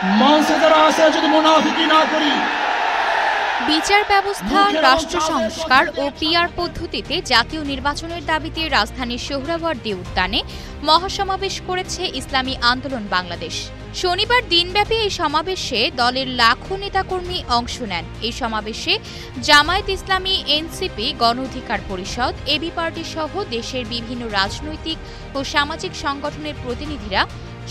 মঞ্চে যারা আছে যদি মুনাফিকি না করি। বিচার ব্যবস্থা, রাষ্ট্র সংস্কার ও পিআর পদ্ধতিতে জাতীয় নির্বাচনের দাবিতে রাজধানীর সোহরাওয়ার্দী উদ্যানে মহাসমাবেশ করেছে ইসলামী আন্দোলন বাংলাদেশ। শনিবার দিনব্যাপী এই সমাবেশে দলের লাখো নেতাকর্মী অংশ নেন। এই সমাবেশে জামায়াত ইসলামী, এনসিপি, গণ অধিকার পরিষদ, এবি পার্টি সহ দেশের বিভিন্ন রাজনৈতিক ও সামাজিক সংগঠনের প্রতিনিধিরা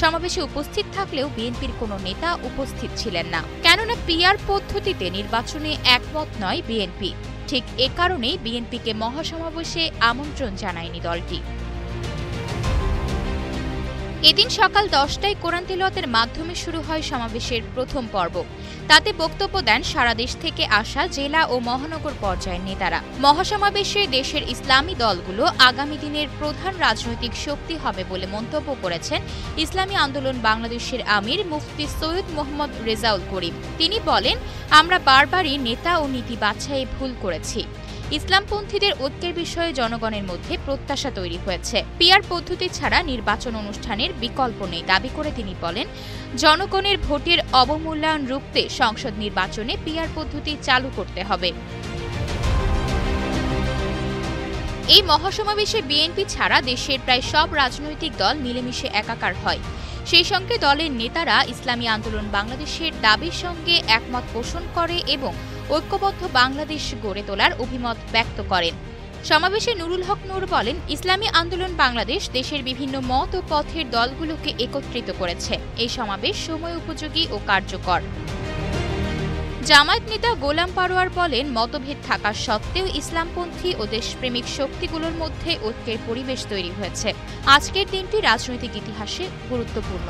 সমাবেশে উপস্থিত থাকলেও বিএনপির কোনো নেতা উপস্থিত ছিলেন না। কেননা পিআর পদ্ধতিতে নির্বাচনে একমত নয় বিএনপি। ঠিক এ কারণেই বিএনপিকে মহাসমাবেশে আমন্ত্রণ জানায়নি দলটি। এদিন সকাল 10টায় কোরআন তিলাওয়াতের মাধ্যমে শুরু হয় সমাবেশের প্রথম পর্ব। তাতে বক্তব্য দেন সারা দেশ থেকে আসা জেলা ও মহানগর পর্যায়ের নেতারা। মহাসমাবেশে দেশের ইসলামী দলগুলো আগামী দিনের প্রধান রাজনৈতিক শক্তি হবে বলে মন্তব্য করেছেন ইসলামী আন্দোলন বাংলাদেশের আমির মুফতি সৈয়দ মোহাম্মদ রেজাউল করিম। তিনি বলেন, আমরা বারবারই নেতা ও নীতি বাছাইয়ে ভুল করেছি। ইসলামপন্থীদের ঐক্যের বিষয়ে জনগণের মধ্যে প্রত্যাশা তৈরি হয়েছে। পিআর পদ্ধতি ছাড়া নির্বাচন অনুষ্ঠানের বিকল্প নেই দাবি করে তিনি বলেন, জনগণের ভোটের অবমূল্যায়ন রুখতে সংসদ নির্বাচনে পিআর পদ্ধতি চালু করতে হবে। এই মহাসমাবেশে বিএনপি ছাড়া দেশের প্রায় সব রাজনৈতিক দল মিলেমিশে একাকার হয়। সেই সঙ্গে দলের নেতারা ইসলামী আন্দোলন বাংলাদেশের দাবির সঙ্গে একমত পোষণ করে এবং ঐক্যবদ্ধ বাংলাদেশ গড়ে তোলার অভিমত ব্যক্ত করেন। সমাবেশে নুরুল হক নূর বলেন, ইসলামী আন্দোলন বাংলাদেশ দেশের বিভিন্ন মত ও পথের দলগুলোকে একত্রিত করেছে। এই সমাবেশ সময় উপযোগী ও কার্যকর। জামায়াত নেতা গোলাম পারোয়ার বলেন, মতভেদ থাকা সত্ত্বেও ইসলামপন্থী ও দেশপ্রেমিক শক্তিগুলোর মধ্যে ঐক্যের পরিবেশ তৈরি হয়েছে। আজকের দিনটি রাজনৈতিক ইতিহাসে গুরুত্বপূর্ণ।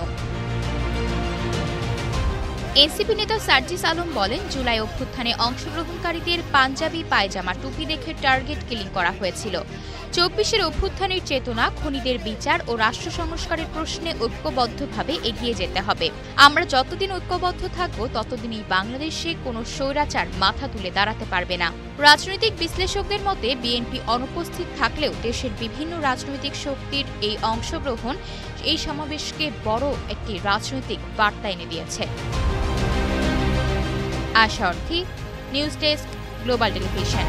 এনসিপি নেতা সার্জিস আলম বলেন, জুলাই অভ্যুত্থানে অংশগ্রহণকারীদের পাঞ্জাবি পায়জামা টুপি দেখে টার্গেট কিলিং করা হয়েছিল। ২৪-এর অভ্যুত্থানের চেতনা, খুনিদের বিচার ও রাষ্ট্র সংস্কারের প্রশ্নে ঐক্যবদ্ধভাবে এগিয়ে যেতে হবে। আমরা যতদিন ঐক্যবদ্ধ থাকব ততদিনই বাংলাদেশে কোনো স্বৈরাচার মাথা তুলে দাঁড়াতে পারবে না। রাজনৈতিক বিশ্লেষকদের মতে বিএনপি অনুপস্থিত থাকলেও দেশের বিভিন্ন রাজনৈতিক শক্তির এই অংশগ্রহণ এই সমাবেশকে বড় একটি রাজনৈতিক বার্তা এনে দিয়েছে। আশা অর্থী, নিউজ ডেস্ক, গ্লোবাল টেলিভিশন।